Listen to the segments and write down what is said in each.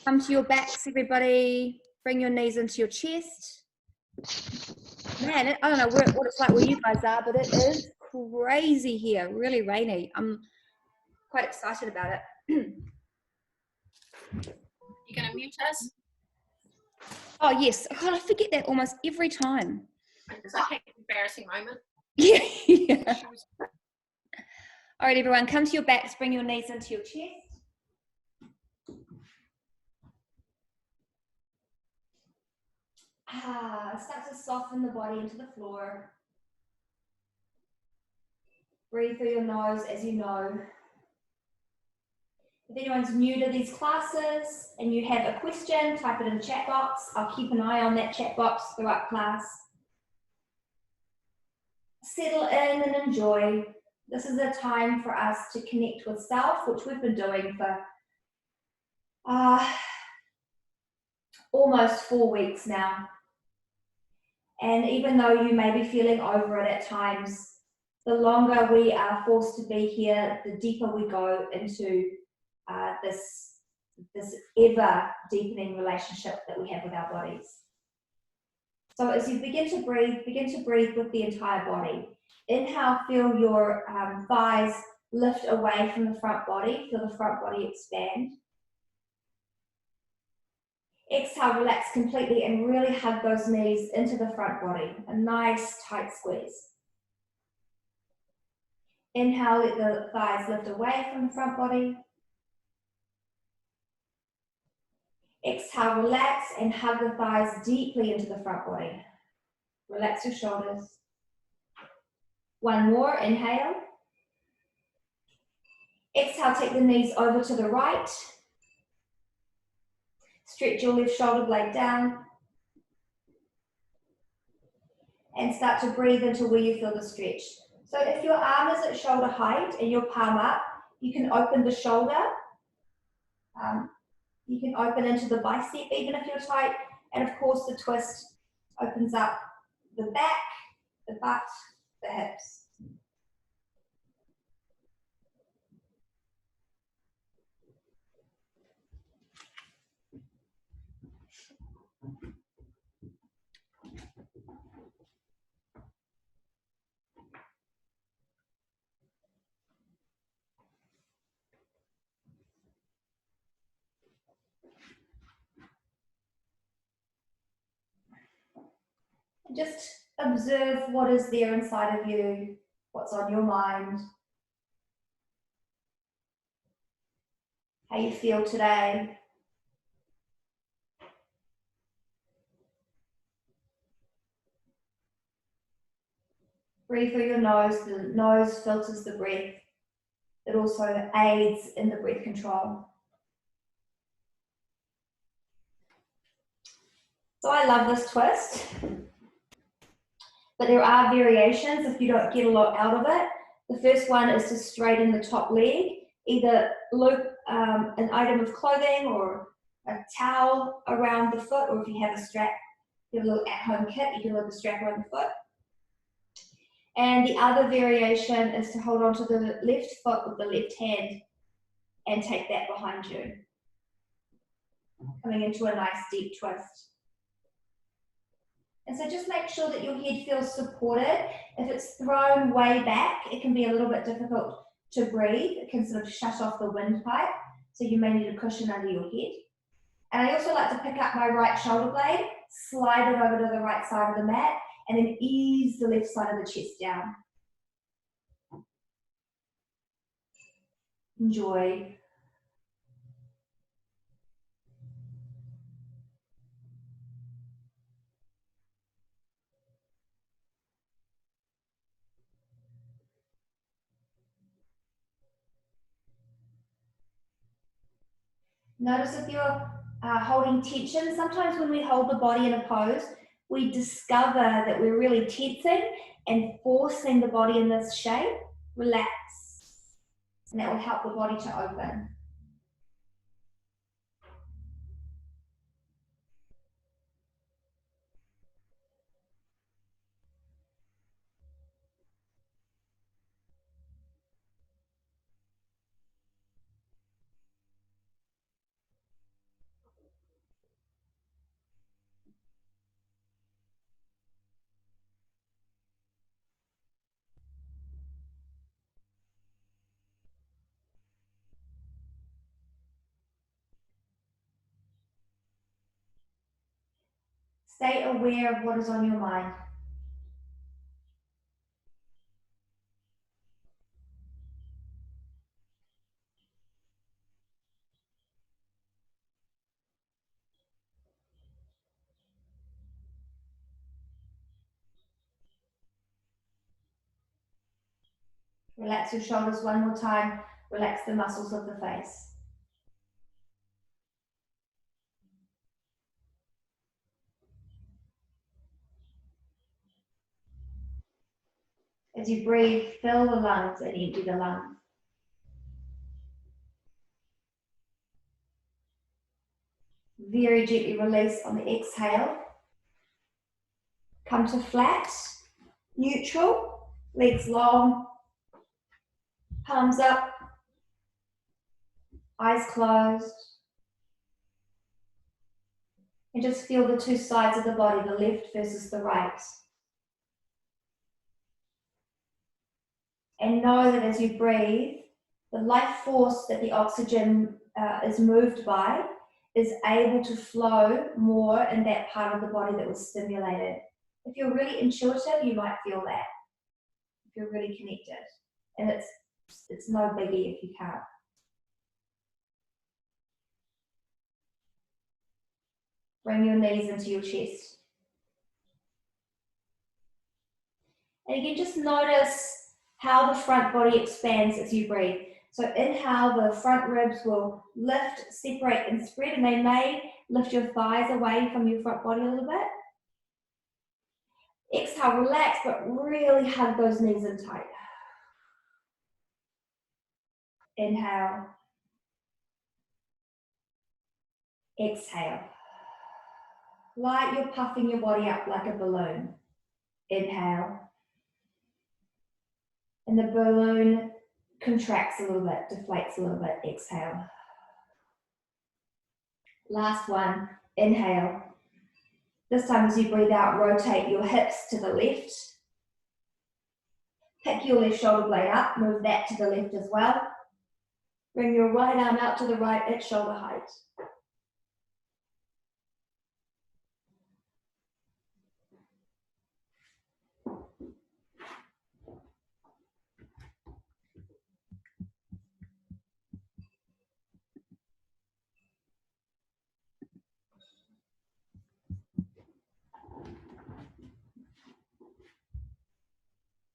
Come to your backs, everybody. Bring your knees into your chest. Man, I don't know what it's like where you guys are, but it is crazy here, really rainy. I'm quite excited about it. You gonna mute us? Oh, yes. God, I forget that almost every time. Is that an embarrassing moment? Yeah. All right, everyone, come to your backs. Bring your knees into your chest. Start to soften the body into the floor. Breathe through your nose, as you know. If anyone's new to these classes and you have a question, type it in the chat box. I'll keep an eye on that chat box throughout class. Settle in and enjoy. This is a time for us to connect with self, which we've been doing for almost 4 weeks now. And even though you may be feeling over it at times, the longer we are forced to be here, the deeper we go into this ever deepening relationship that we have with our bodies. So as you begin to breathe with the entire body. Inhale, feel your thighs lift away from the front body, feel the front body expand. Exhale, relax completely and really hug those knees into the front body, a nice tight squeeze. Inhale, let the thighs lift away from the front body. Exhale, relax and hug the thighs deeply into the front body. Relax your shoulders. One more, inhale. Exhale, take the knees over to the right. Stretch your left shoulder blade down. And start to breathe into where you feel the stretch. So if your arm is at shoulder height and your palm up, you can open the shoulder. You can open into the bicep even if you're tight. And of course the twist opens up the back, the butt, the hips. Just observe what is there inside of you, what's on your mind, how you feel today. Breathe through your nose. The nose filters the breath. It also aids in the breath control. So I love this twist, but there are variations if you don't get a lot out of it. The first one is to straighten the top leg, either loop an item of clothing or a towel around the foot, or if you have a strap, your little at-home kit, you can loop a strap around the foot. And the other variation is to hold on to the left foot with the left hand and take that behind you, coming into a nice deep twist. And so just make sure that your head feels supported. If it's thrown way back, it can be a little bit difficult to breathe. It can sort of shut off the windpipe, so you may need a cushion under your head. And I also like to pick up my right shoulder blade, slide it over to the right side of the mat, and then ease the left side of the chest down. Enjoy. Notice if you're holding tension. Sometimes when we hold the body in a pose, we discover that we're really tensing and forcing the body in this shape. Relax, and that will help the body to open. Stay aware of what is on your mind. Relax your shoulders one more time. Relax the muscles of the face. As you breathe, fill the lungs and empty the lungs. Very gently release on the exhale. Come to flat, neutral, legs long, palms up, eyes closed. And just feel the two sides of the body, the left versus the right. And know that as you breathe, the life force that the oxygen is moved by is able to flow more in that part of the body that was stimulated. If you're really intuitive, you might feel that. If you're really connected. And it's no biggie if you can't. Bring your knees into your chest. And again, just notice how the front body expands as you breathe. So inhale, the front ribs will lift, separate and spread, and they may lift your thighs away from your front body a little bit. Exhale, relax, but really hug those knees in tight. Inhale. Exhale. Like you're puffing your body up like a balloon. Inhale. And the balloon contracts a little bit, deflates a little bit. Exhale. Last one. Inhale. This time as you breathe out, rotate your hips to the left. Pick your left shoulder blade up, move that to the left as well. Bring your right arm out to the right at shoulder height.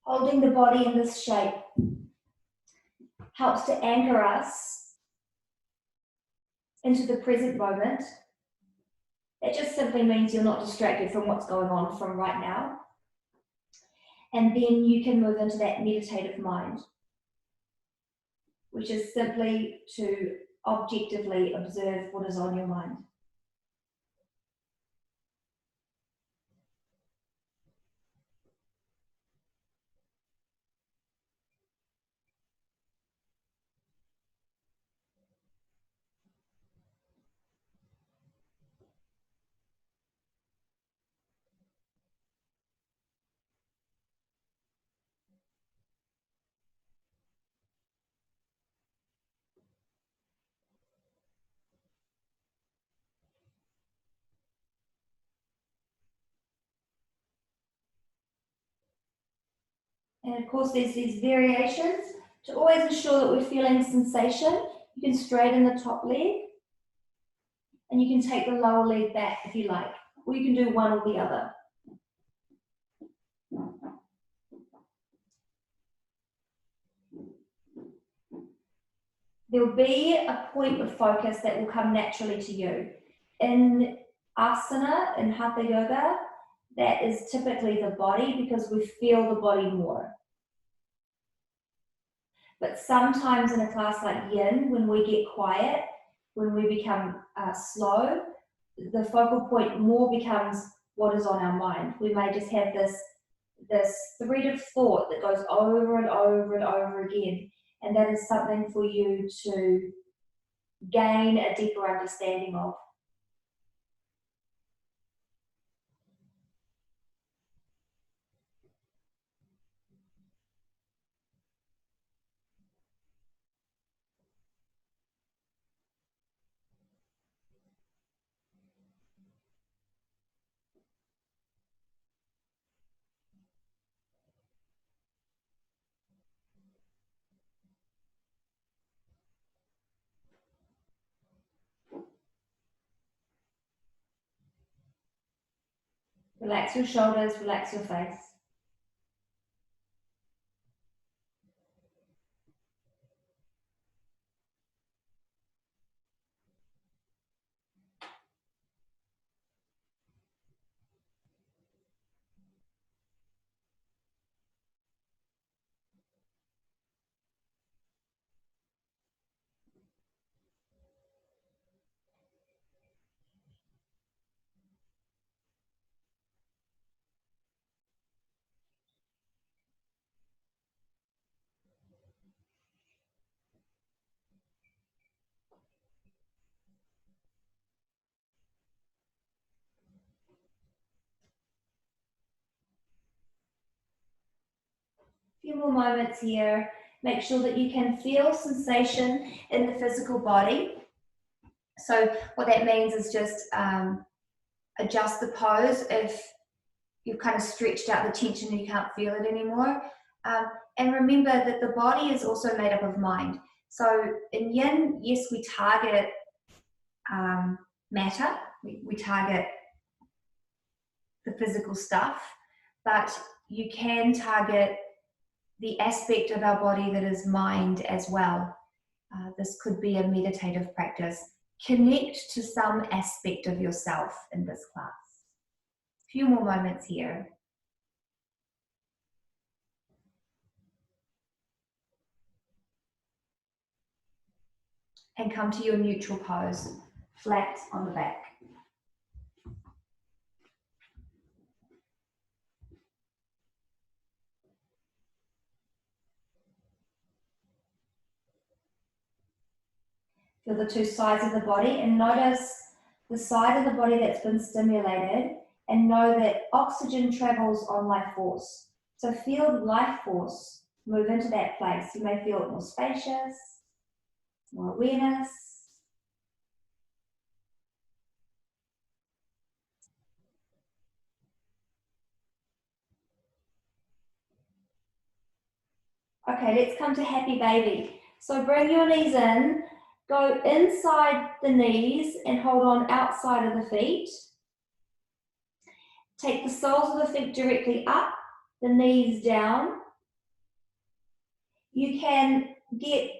Holding the body in this shape helps to anchor us into the present moment. It just simply means you're not distracted from what's going on from right now. And then you can move into that meditative mind, which is simply to objectively observe what is on your mind. And of course, there's these variations. To always ensure that we're feeling sensation, you can straighten the top leg, and you can take the lower leg back if you like, or you can do one or the other. There'll be a point of focus that will come naturally to you. In asana, in hatha yoga, that is typically the body because we feel the body more. But sometimes in a class like Yin, when we get quiet, when we become slow, the focal point more becomes what is on our mind. We may just have this thread of thought that goes over and over and over again. And that is something for you to gain a deeper understanding of. Relax your shoulders, relax your face. Few more moments here. Make sure that you can feel sensation in the physical body. So what that means is just adjust the pose if you've kind of stretched out the tension and you can't feel it anymore. And remember that the body is also made up of mind. So in Yin, yes, we target matter, we target the physical stuff, but you can target the aspect of our body that is mind as well. This could be a meditative practice. Connect to some aspect of yourself in this class. A few more moments here. And come to your neutral pose, flat on the back. Feel the two sides of the body and notice the side of the body that's been stimulated, and know that oxygen travels on life force. So feel life force move into that place. You may feel it more spacious, more awareness. Okay, let's come to happy baby. So bring your knees in, go inside the knees and hold on outside of the feet. Take the soles of the feet directly up, the knees down. You can get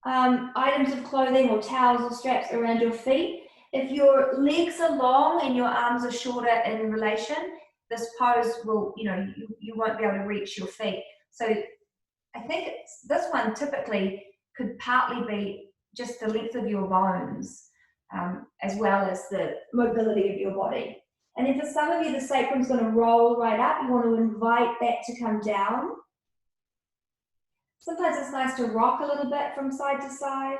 items of clothing or towels or straps around your feet. If your legs are long and your arms are shorter in relation, this pose will, you won't be able to reach your feet. So I think this one typically could partly be just the length of your bones, as well as the mobility of your body. And then for some of you, the sacrum's going to roll right up. You want to invite that to come down. Sometimes it's nice to rock a little bit from side to side.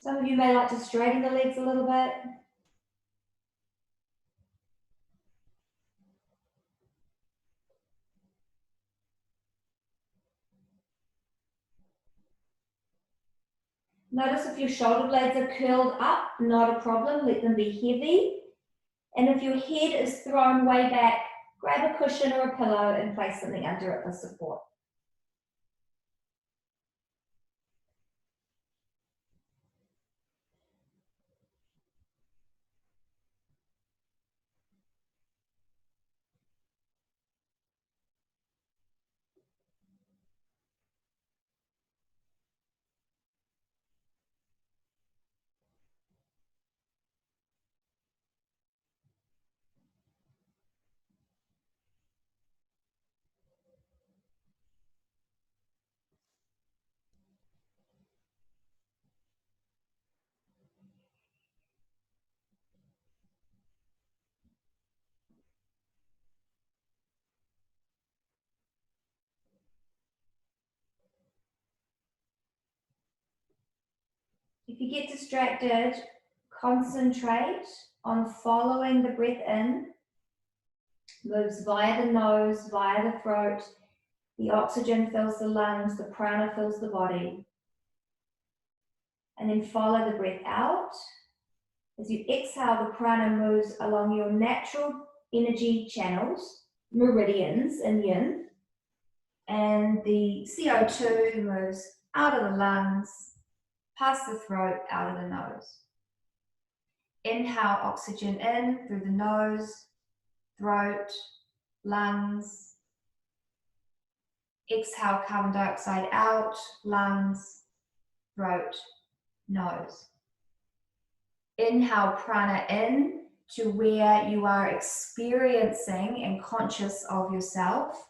Some of you may like to straighten the legs a little bit. Notice if your shoulder blades are curled up, not a problem, let them be heavy. And if your head is thrown way back, grab a cushion or a pillow and place something under it for support. If you get distracted, concentrate on following the breath in. Moves via the nose, via the throat. The oxygen fills the lungs, the prana fills the body. And then follow the breath out. As you exhale, the prana moves along your natural energy channels, meridians in Yin. And the CO2 moves out of the lungs past the throat, out of the nose. Inhale oxygen in through the nose, throat, lungs. Exhale carbon dioxide out, lungs, throat, nose. Inhale prana in to where you are experiencing and conscious of yourself.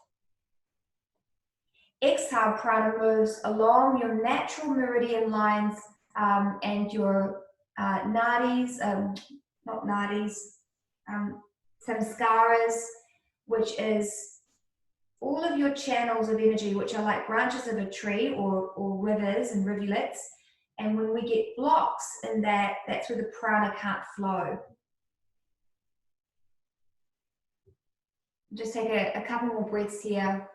Exhale prana moves along your natural meridian lines and your nadis, not nadis, samskaras, which is all of your channels of energy, which are like branches of a tree or rivers and rivulets. And when we get blocks in that, that's where the prana can't flow. Just take a couple more breaths here.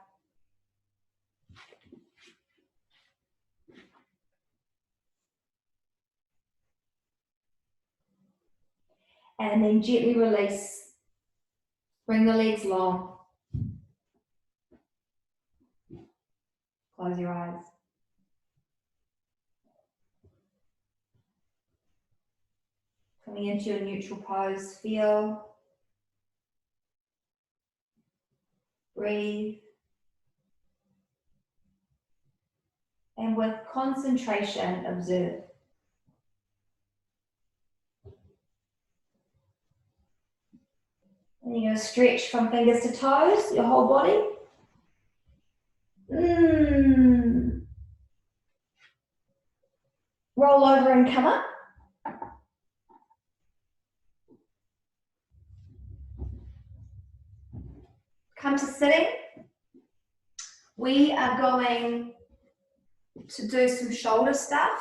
And then gently release. Bring the legs long. Close your eyes. Coming into your neutral pose, feel. Breathe. And with concentration, observe. And you're going to stretch from fingers to toes, your whole body. Roll over and come up. Come to sitting. We are going to do some shoulder stuff.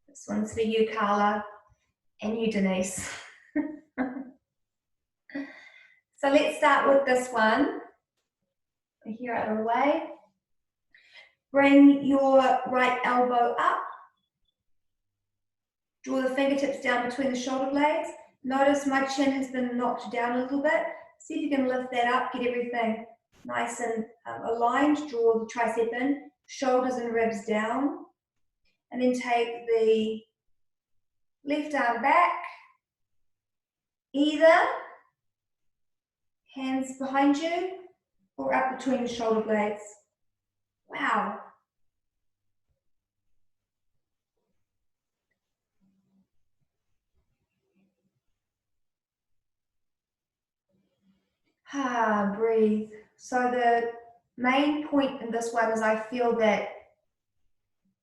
This one's for you, Carla, and you, Denise. So let's start with this one. Here out of the way. Bring your right elbow up. Draw the fingertips down between the shoulder blades. Notice my chin has been knocked down a little bit. See if you can lift that up, get everything nice and aligned. Draw the tricep in, shoulders and ribs down. And then take the left arm back. Either hands behind you or up between the shoulder blades. Wow. Breathe. So the main point in this one is I feel that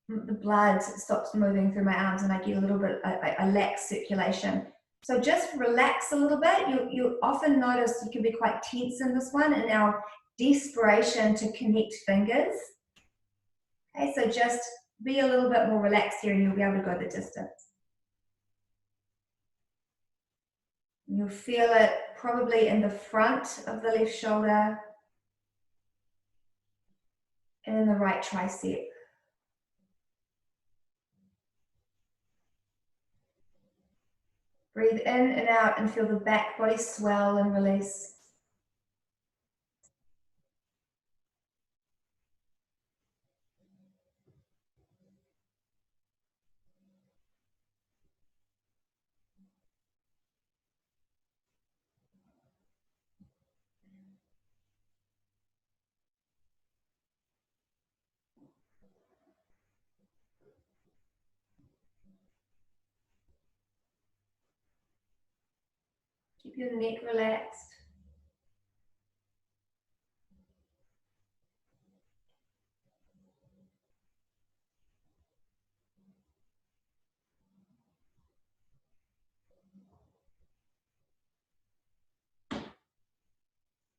the blood stops moving through my arms and I get a little bit, I lack circulation. So just relax a little bit. You often notice you can be quite tense in this one in our desperation to connect fingers. Okay, so just be a little bit more relaxed here and you'll be able to go the distance. You'll feel it probably in the front of the left shoulder and in the right tricep. Breathe in and out and feel the back body swell and release. Keep your neck relaxed.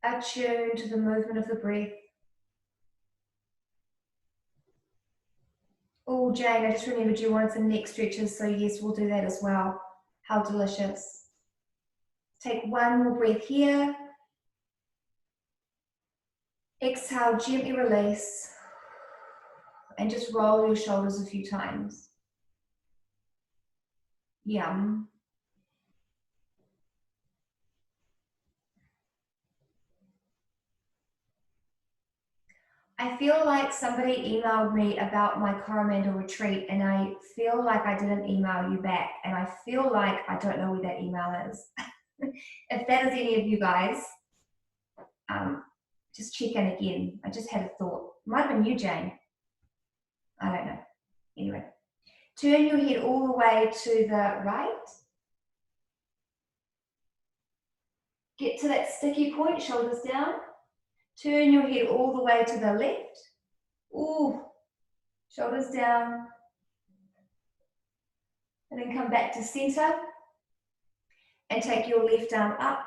Attune to the movement of the breath. Oh, Jane, I just remembered you wanted some neck stretches, so yes, we'll do that as well. How delicious. Take one more breath here. Exhale, gently release. And just roll your shoulders a few times. Yum. I feel like somebody emailed me about my Coromandel retreat, and I feel like I didn't email you back, and I feel like I don't know where that email is. If that is any of you guys, just check in again. I just had a thought. It might have been you, Jane. I don't know. Anyway, turn your head all the way to the right. Get to that sticky point, shoulders down. Turn your head all the way to the left. Ooh, shoulders down. And then come back to center. And take your left arm up.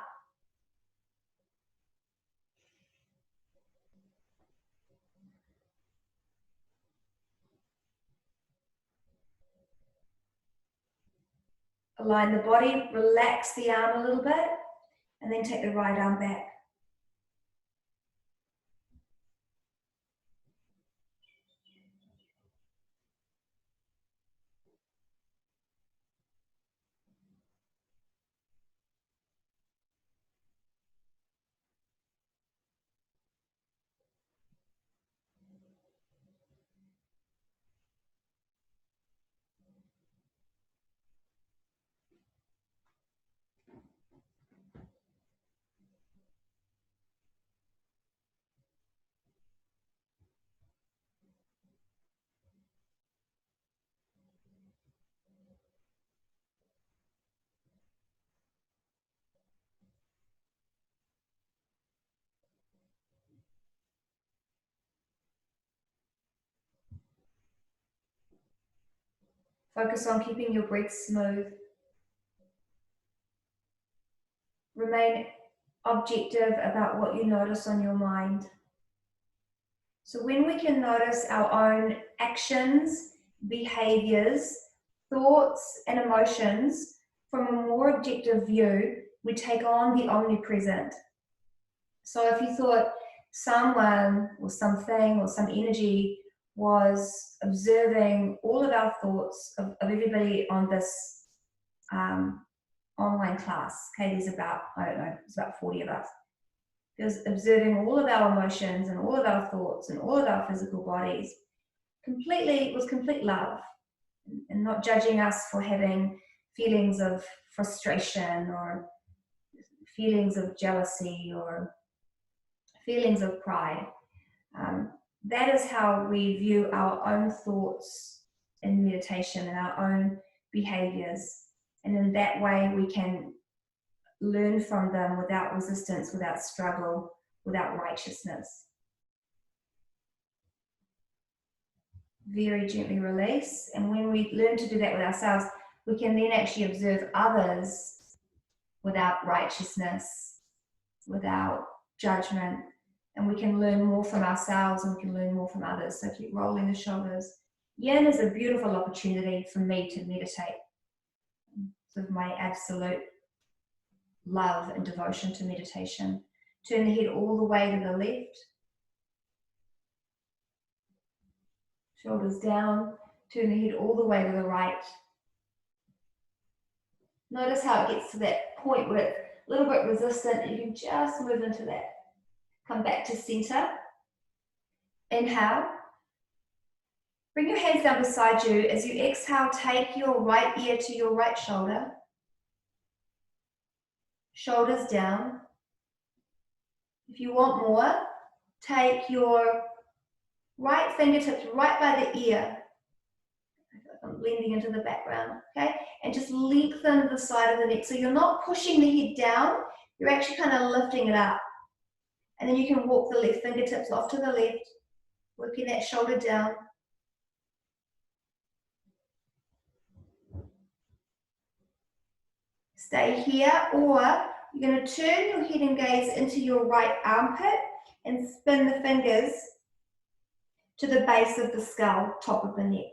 Align the body, relax the arm a little bit, and then take the right arm back. Focus on keeping your breath smooth. Remain objective about what you notice on your mind. So when we can notice our own actions, behaviors, thoughts, and emotions from a more objective view, we take on the omnipresent. So if you thought someone or something or some energy was observing all of our thoughts of everybody on this online class, okay, there's about, I don't know, it's about 40 of us. It was observing all of our emotions and all of our thoughts and all of our physical bodies. It was complete love, and not judging us for having feelings of frustration or feelings of jealousy or feelings of pride. That is how we view our own thoughts in meditation and our own behaviors. And in that way, we can learn from them without resistance, without struggle, without righteousness. Very gently release. And when we learn to do that with ourselves, we can then actually observe others without righteousness, without judgment. And we can learn more from ourselves and we can learn more from others. So keep rolling the shoulders. Yin is a beautiful opportunity for me to meditate. Sort of my absolute love and devotion to meditation. Turn the head all the way to the left. Shoulders down. Turn the head all the way to the right. Notice how it gets to that point where it's a little bit resistant. You can just move into that. Come back to center. Inhale. Bring your hands down beside you. As you exhale, take your right ear to your right shoulder. Shoulders down. If you want more, take your right fingertips right by the ear. I feel like I'm blending into the background, okay? And just lengthen the side of the neck. So you're not pushing the head down, you're actually kind of lifting it up. And then you can walk the left fingertips off to the left, working that shoulder down. Stay here, or you're going to turn your head and gaze into your right armpit and spin the fingers to the base of the skull, top of the neck.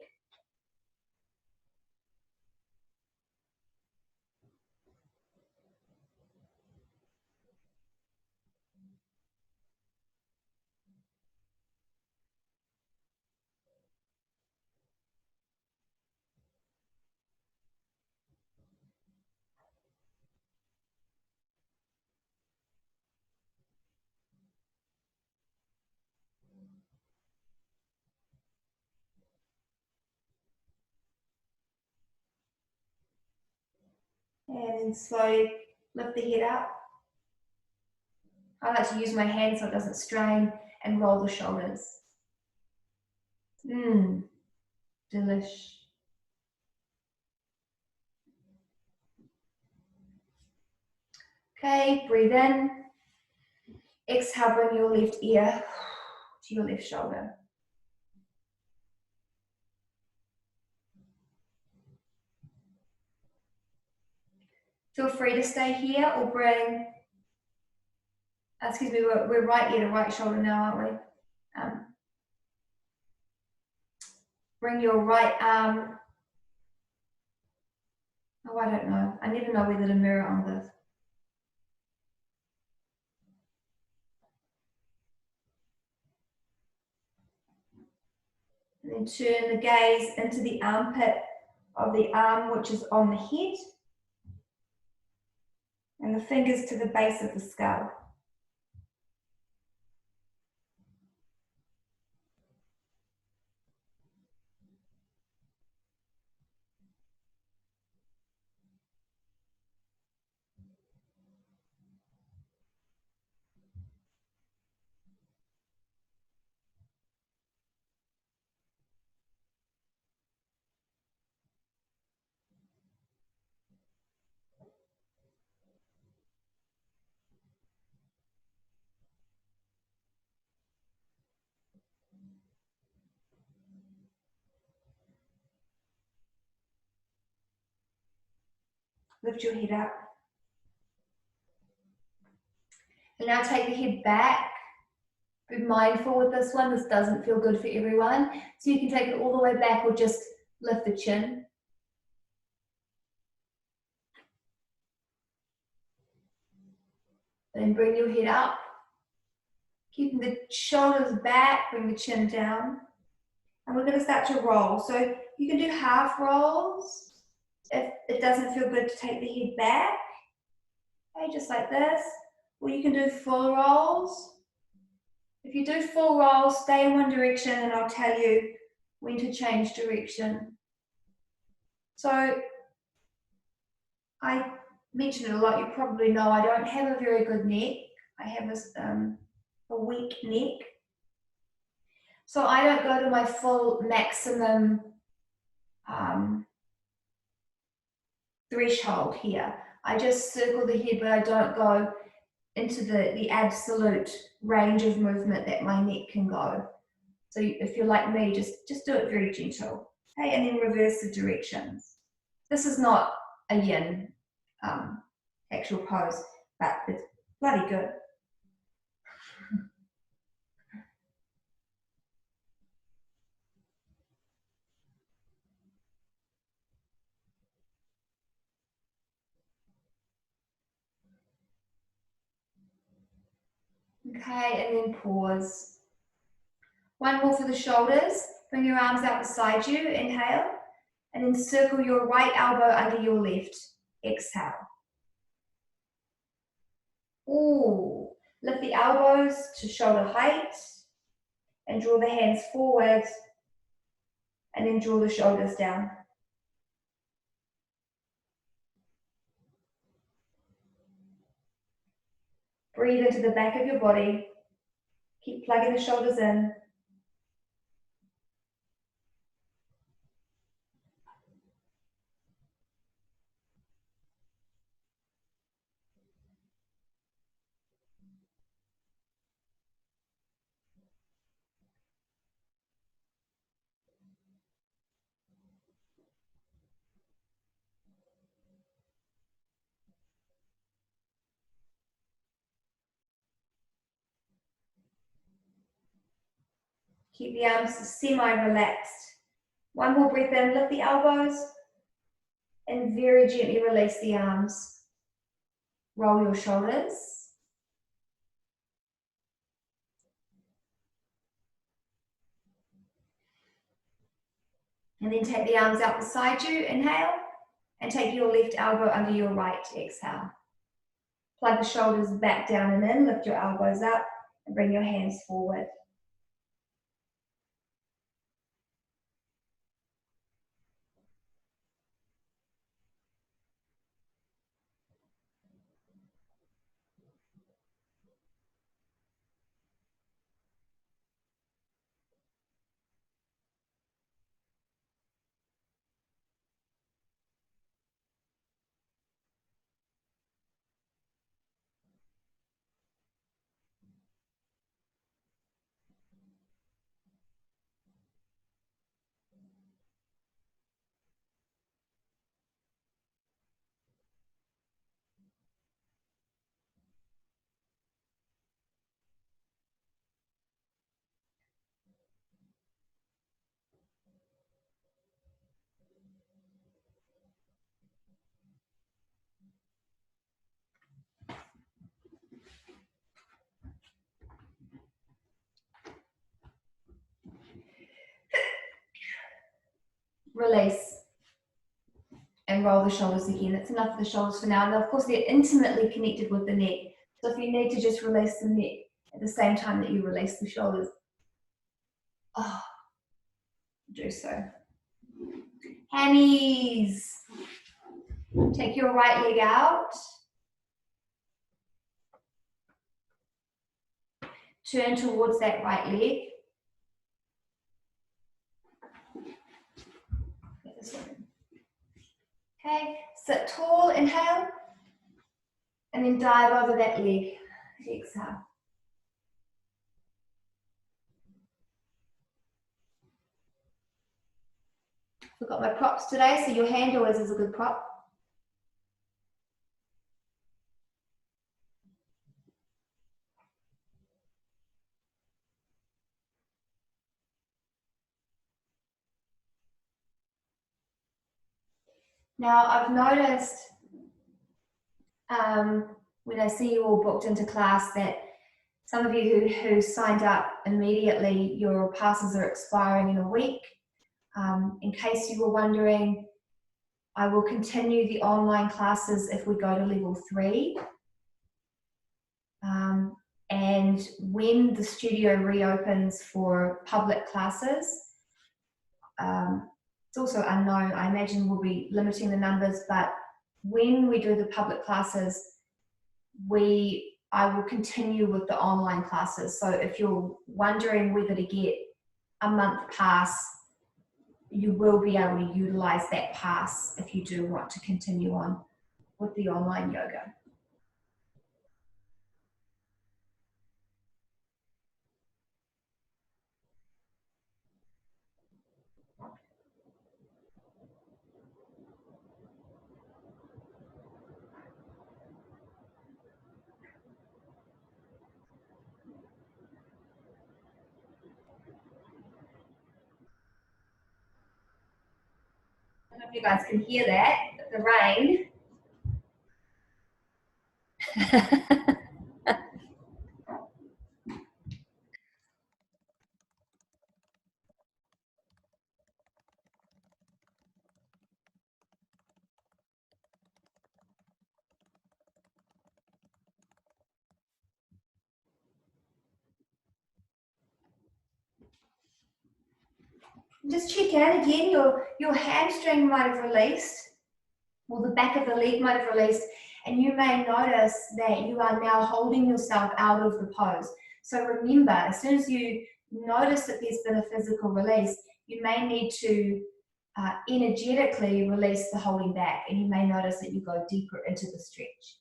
And then slowly lift the head up. I like to use my hand so it doesn't strain, and roll the shoulders. Delish. Okay, breathe in. Exhale, bring your left ear to your left shoulder. Feel free to stay here or bring, excuse me, we're right ear to right shoulder now, aren't we? Bring your right arm, oh, I don't know. I never know whether to mirror on this. And then turn the gaze into the armpit of the arm, which is on the head, and the fingers to the base of the skull. Lift your head up. And now take the head back. Be mindful with this one. This doesn't feel good for everyone. So you can take it all the way back or just lift the chin. Then bring your head up. Keeping the shoulders back, bring the chin down. And we're going to start to roll. So you can do half rolls if it doesn't feel good to take the head back. Okay, just like this. Or you can do full rolls. If you do full rolls, stay in one direction and I'll tell you when to change direction. So I mention it a lot, you probably know I don't have a very good neck. I have a weak neck. So I don't go to my full maximum threshold here. I just circle the head, but I don't go into the absolute range of movement that my neck can go. So if you're like me, just do it very gentle. Okay, and then reverse the directions. This is not a yin actual pose, but it's bloody good. Okay, and then pause. One more for the shoulders. Bring your arms out beside you, inhale, and then circle your right elbow under your left, exhale. Ooh, lift the elbows to shoulder height and draw the hands forward and then draw the shoulders down. Breathe into the back of your body. Keep plugging the shoulders in. Keep the arms semi-relaxed. One more breath in, lift the elbows, and very gently release the arms. Roll your shoulders. And then take the arms out beside you, inhale, and take your left elbow under your right, exhale. Plug the shoulders back down and in, lift your elbows up, and bring your hands forward. release, and roll the shoulders again. That's enough of the shoulders for now. And of course, they're intimately connected with the neck. So if you need to just release the neck at the same time that you release the shoulders, do so. Hammies. Take your right leg out. Turn towards that right leg. Okay, sit tall, inhale, and then dive over that leg. Exhale. I've got my props today, so your hand always is a good prop. Now, I've noticed when I see you all booked into class that some of you who signed up immediately, your passes are expiring in a week. In case you were wondering, I will continue the online classes if we go to level 3. And when the studio reopens for public classes, it's also unknown. I imagine we'll be limiting the numbers, but when we do the public classes, I will continue with the online classes. So if you're wondering whether to get a month pass, you will be able to utilize that pass if you do want to continue on with the online yoga. I don't know if you guys can hear that, the rain. Just check in again, your hamstring might have released, or the back of the leg might have released, and you may notice that you are now holding yourself out of the pose. So remember, as soon as you notice that there's been a physical release, you may need to energetically release the holding back, and you may notice that you go deeper into the stretch.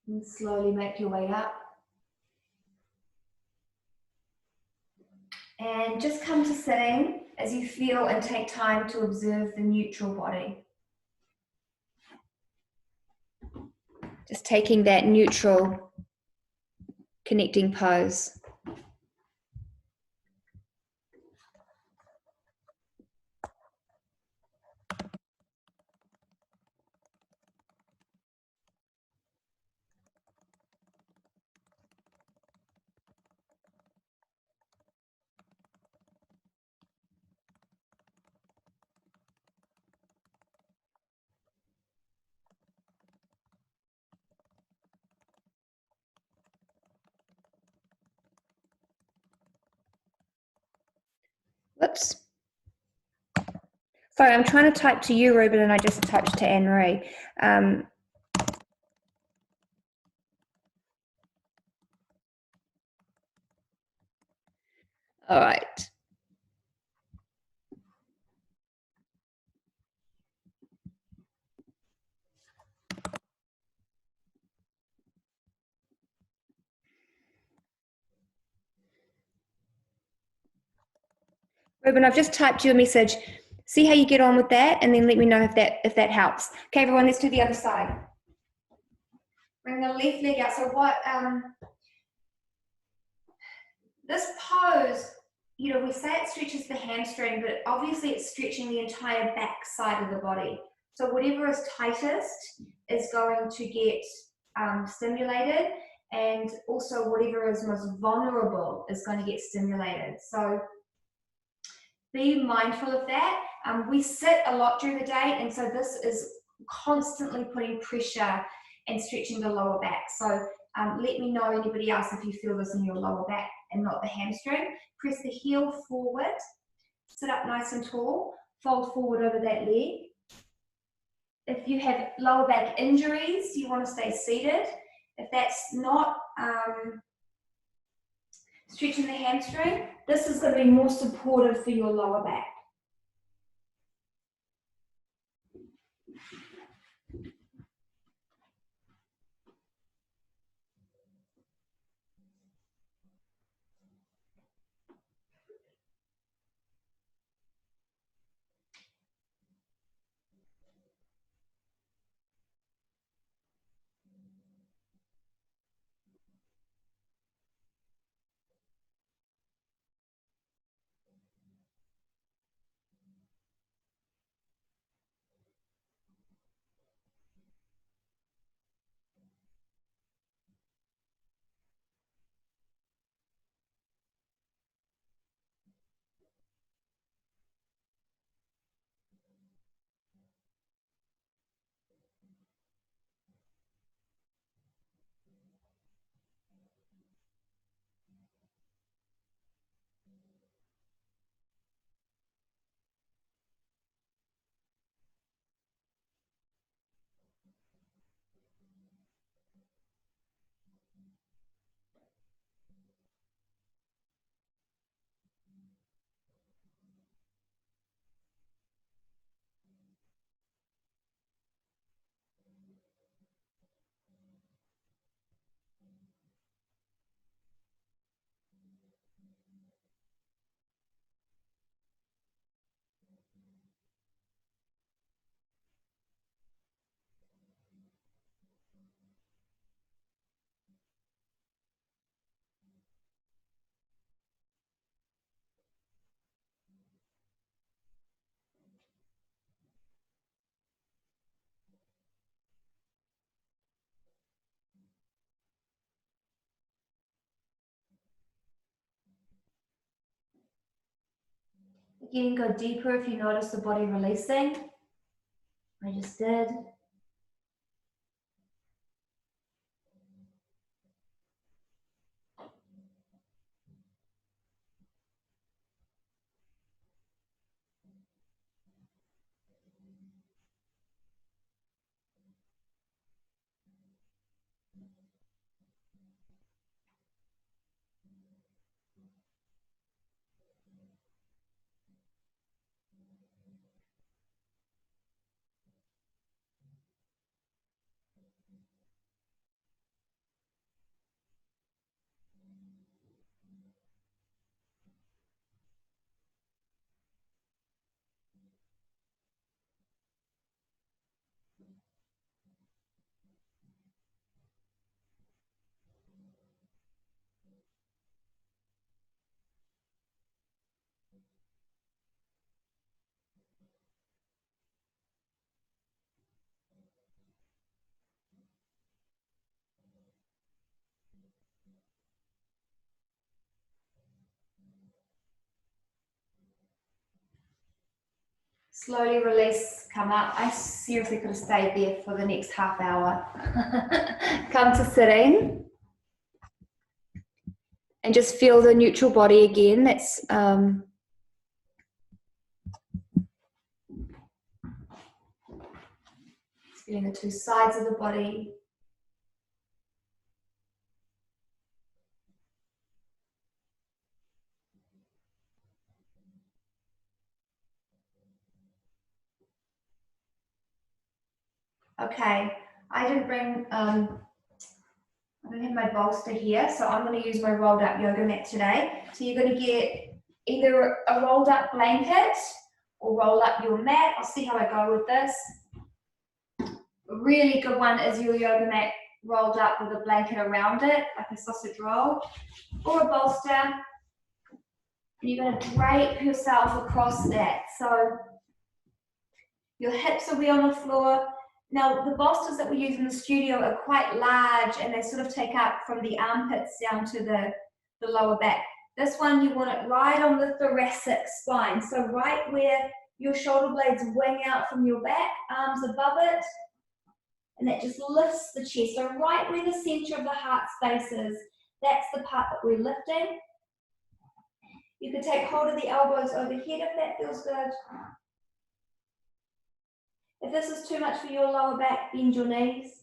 And slowly make your way up. And just come to sitting as you feel and take time to observe the neutral body. Just taking that neutral, connecting pose. Whoops. Sorry, I'm trying to type to you, Ruben, and I just typed to Anne-Marie. All right. Ruben, I've just typed you a message. See how you get on with that, and then let me know if that helps. Okay, everyone, let's do the other side. Bring the left leg out. So what? This pose, you know, we say it stretches the hamstring, but obviously it's stretching the entire back side of the body. So whatever is tightest is going to get stimulated, and also whatever is most vulnerable is going to get stimulated. So be mindful of that. We sit a lot during the day, and so this is constantly putting pressure and stretching the lower back. So let me know, anybody else, if you feel this in your lower back and not the hamstring. Press the heel forward, sit up nice and tall, fold forward over that leg. If you have lower back injuries, you want to stay seated. If that's not stretching the hamstring, this is going to be more supportive for your lower back. Again, go deeper if you notice the body releasing. I just did. Slowly release, come up. I seriously could have stayed there for the next half hour. Come to sitting. And just feel the neutral body again. That's Feeling the two sides of the body. Okay, I don't have my bolster here, so I'm going to use my rolled up yoga mat today. So you're going to get either a rolled up blanket or roll up your mat. I'll see how I go with this. A really good one is your yoga mat rolled up with a blanket around it, like a sausage roll, or a bolster. And you're going to drape yourself across that. So your hips will be on the floor. Now, the bolsters that we use in the studio are quite large and they sort of take up from the armpits down to the lower back. This one, you want it right on the thoracic spine. So right where your shoulder blades wing out from your back, arms above it, and that just lifts the chest. So right where the center of the heart space is, that's the part that we're lifting. You can take hold of the elbows overhead if that feels good. If this is too much for your lower back, bend your knees.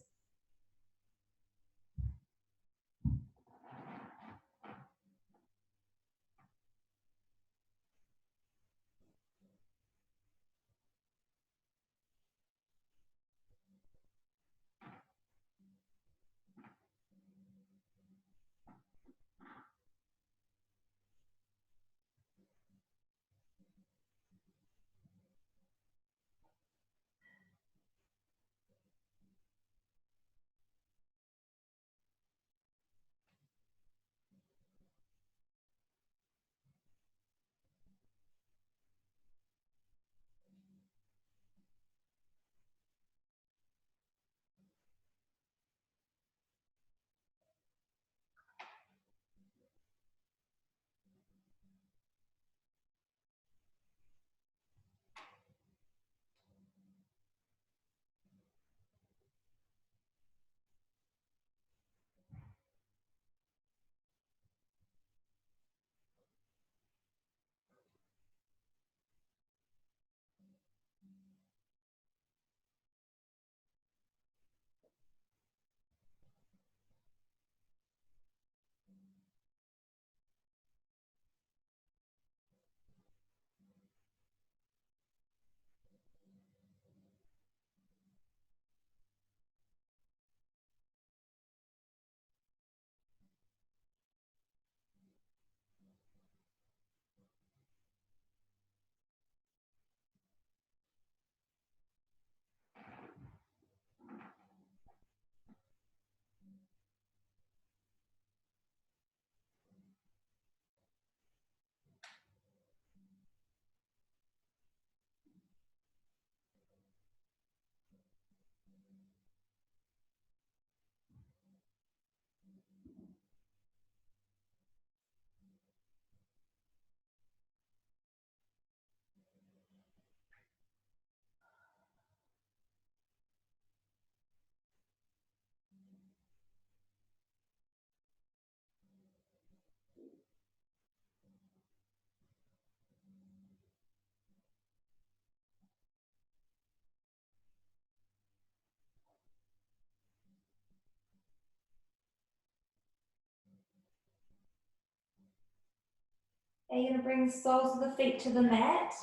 And you're going to bring the soles of the feet to the mat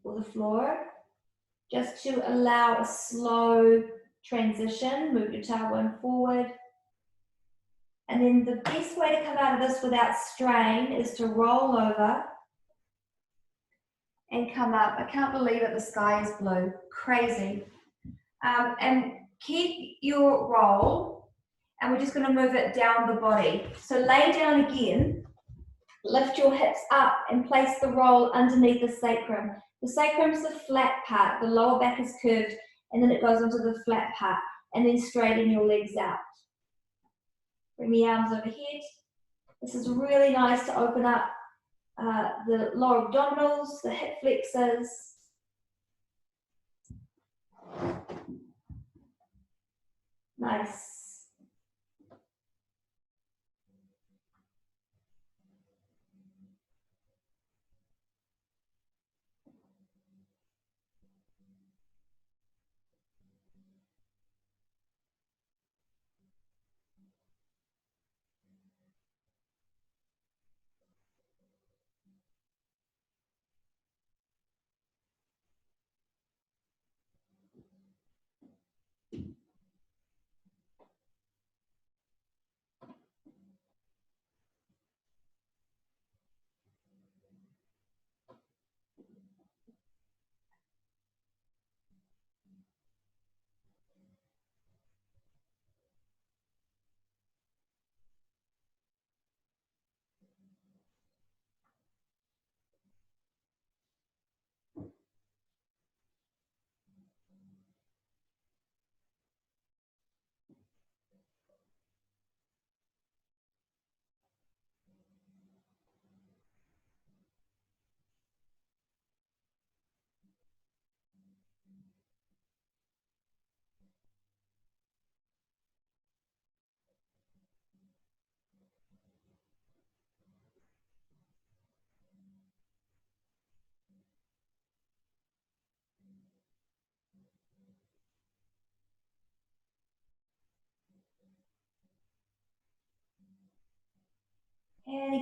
or the floor, just to allow a slow transition. Move your tailbone forward. And then the best way to come out of this without strain is to roll over and come up. I can't believe it, the sky is blue. Crazy. And keep your roll, and we're just going to move it down the body. So lay down again. Lift your hips up and place the roll underneath the sacrum. The sacrum is the flat part, the lower back is curved, and then it goes into the flat part, and then straighten your legs out. Bring the arms overhead. This is really nice to open up the lower abdominals, the hip flexors. Nice.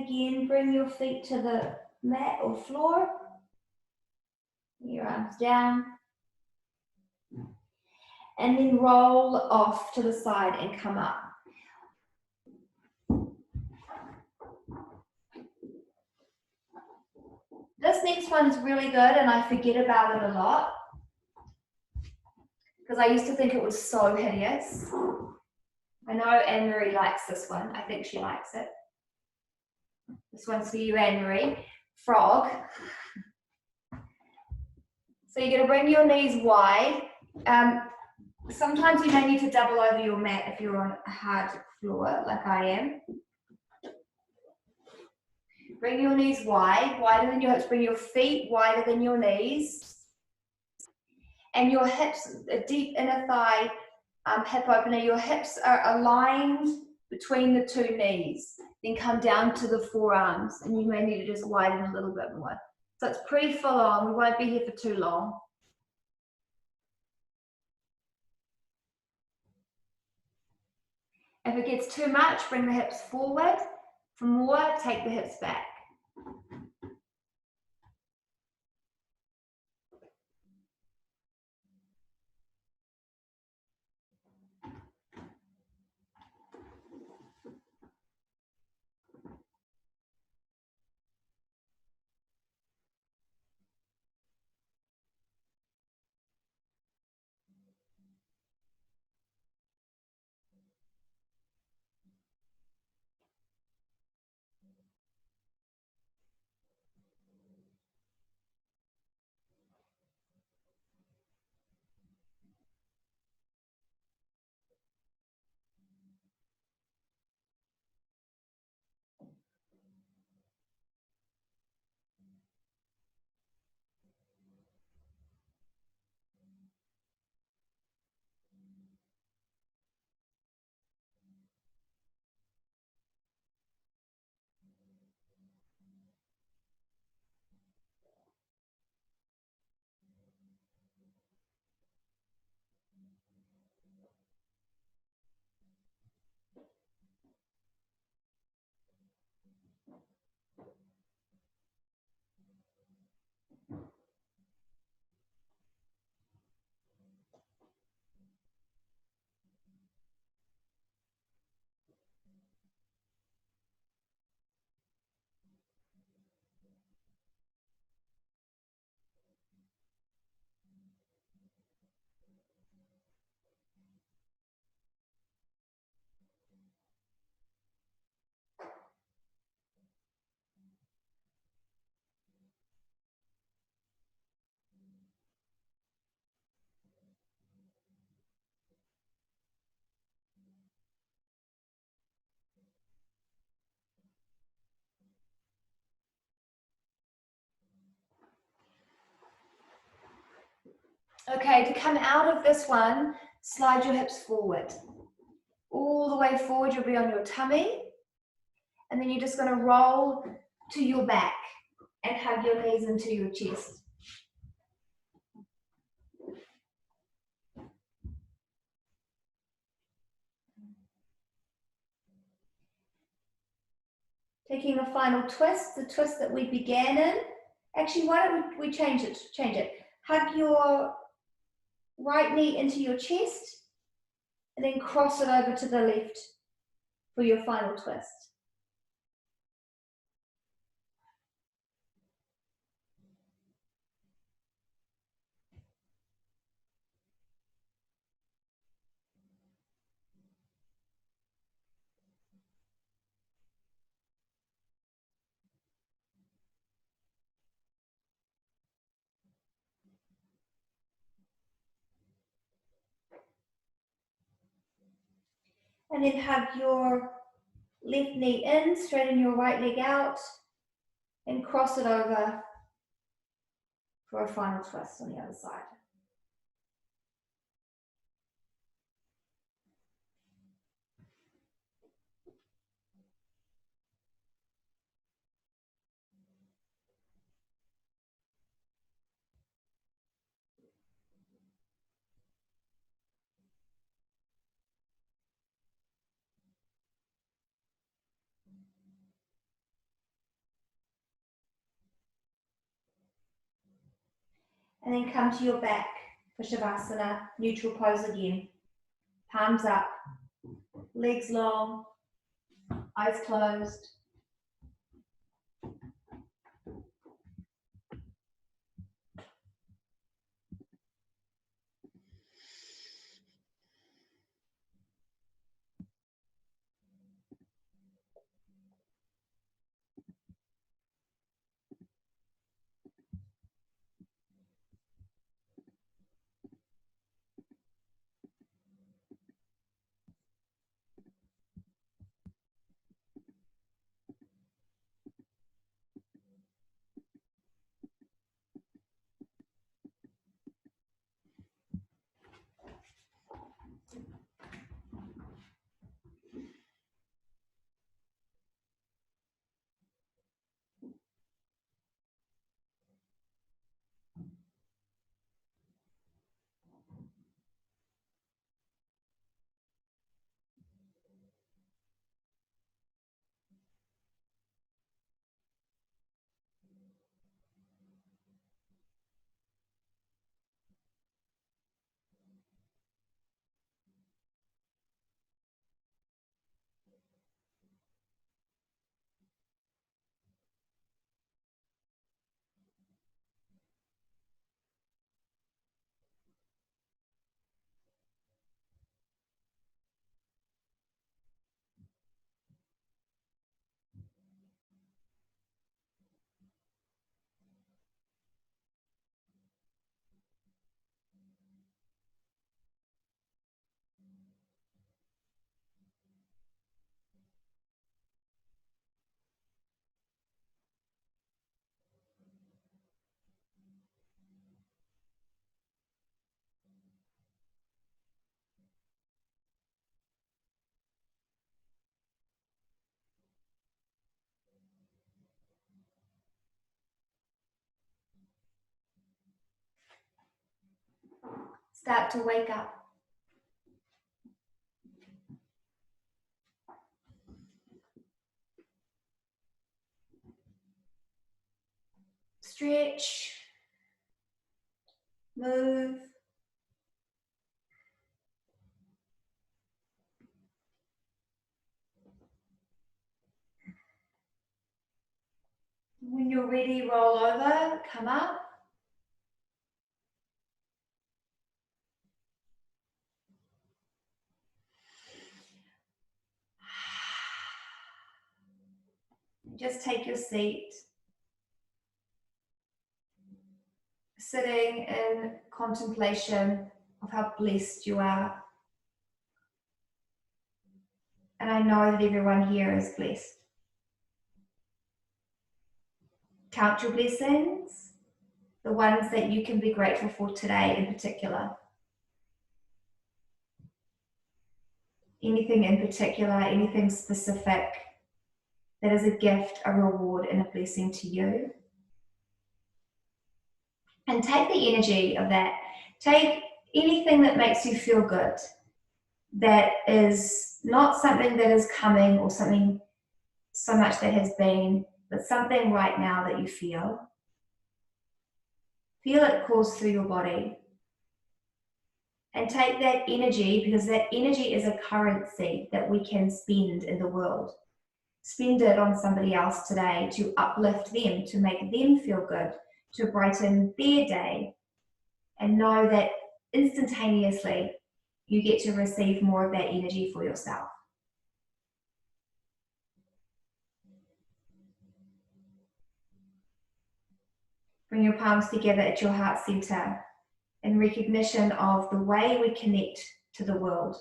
again, bring your feet to the mat or floor. Your arms down. And then roll off to the side and come up. This next one is really good and I forget about it a lot because I used to think it was so hideous. I know Anne-Marie likes this one. I think she likes it. This one's for you, Anne-Marie. Frog. So you're going to bring your knees wide. Sometimes you may need to double over your mat if you're on a hard floor like I am. Bring your knees wide, wider than your hips. Bring your feet wider than your knees. And your hips, a deep inner thigh hip opener. Your hips are aligned between the two knees. Then come down to the forearms. And you may need to just widen a little bit more. So it's pretty full on. We won't be here for too long. If it gets too much, bring the hips forward. For more, take the hips back. Okay, to come out of this one, slide your hips forward. All the way forward, you'll be on your tummy. And then you're just going to roll to your back and hug your knees into your chest. Taking a final twist, the twist that we began in. Actually, why don't we change it? Hug your right knee into your chest and then cross it over to the left for your final twist. And then hug your left knee in, straighten your right leg out, and cross it over for a final twist on the other side. And then come to your back for Shavasana, neutral pose again. Palms up, legs long, eyes closed. Start to wake up. Stretch, move. When you're ready, roll over, come up. Just take your seat. Sitting in contemplation of how blessed you are. And I know that everyone here is blessed. Count your blessings, the ones that you can be grateful for today in particular. Anything in particular, anything specific that is a gift, a reward, and a blessing to you. And take the energy of that. Take anything that makes you feel good, that is not something that is coming or something so much that has been, but something right now that you feel. Feel it course through your body. And take that energy, because that energy is a currency that we can spend in the world. Spend it on somebody else today to uplift them, to make them feel good, to brighten their day, and know that instantaneously you get to receive more of that energy for yourself. Bring your palms together at your heart center in recognition of the way we connect to the world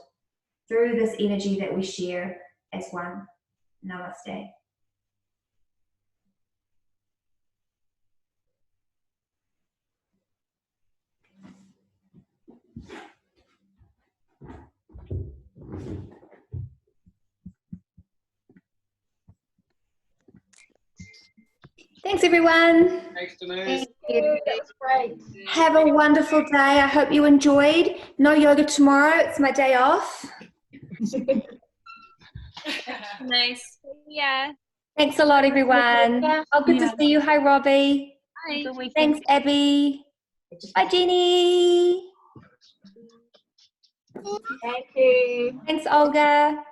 through this energy that we share as one. Namaste. Thanks, everyone. Thanks, Denise. Thank you. That was great. Have a wonderful day. I hope you enjoyed. No yoga tomorrow. It's my day off. Nice. Yeah. Thanks a lot, everyone. Yeah. Oh, good to see you. Hi, Robbie. Have a good weekend. Thanks, Abby. Bye, Jenny. Thank you. Thanks, Olga.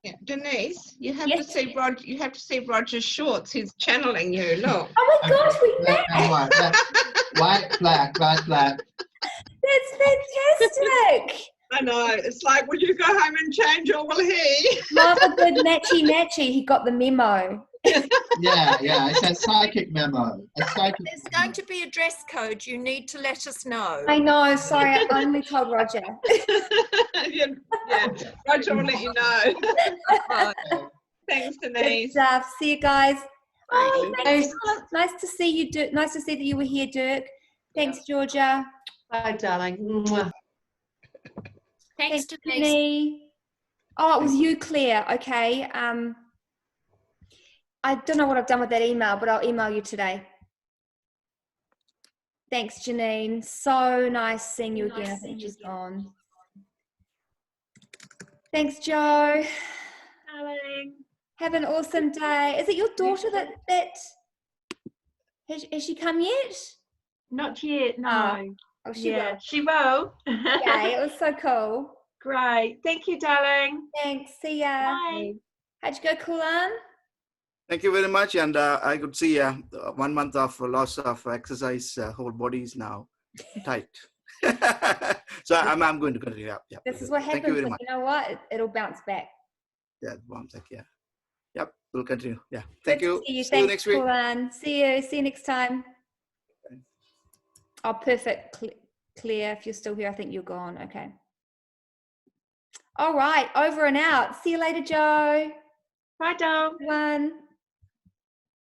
Yeah. Denise, you have Yes. to see Roger. You have to see Roger's shorts. He's channeling you. Look. Oh my gosh, we Black and white. White, black, black, black. That's fantastic. I know. It's like, will you go home and change, or will he? Mama good matchy. He got the memo. Yeah, it's a psychic memo. A psychic There's going to be a dress code. You need to let us know. I know. Sorry, I only told Roger. yeah, Roger will let you know. Thanks, Good Denise. stuff. See you guys. Oh, Thanks. thanks. Nice to see you, Dirk. Nice to see that you were here, Dirk. Thanks, Georgia. Bye, darling. Mwah. Thanks to Tiffany. Oh, it was you, Claire. Okay. I don't know what I've done with that email, but I'll email you today. Thanks, Janine. So nice seeing you again. I think she's gone. Thanks, Joe. Darling. Have an awesome day. Is it your daughter that has she come yet? Not yet, no. Oh, she will. She will. Yay, it was so cool. Great. Thank you, darling. Thanks. See ya. Bye. How'd you go, Kulan? Thank you very much. And I could see 1 month of loss of exercise, whole body is now tight. So I'm going to continue. Yeah. This is what Thank happens. you very But much. you know what? It'll bounce back. Yeah, bounce back. Yeah. Yep. We'll continue. Yeah. Good Thank to you. see you. See you Thanks, next week. Kulan. See you. See you next time. Oh, perfect. Claire, if you're still here, I think you're gone. Okay. All right. Over and out. See you later, Joe. Bye, Dom. One.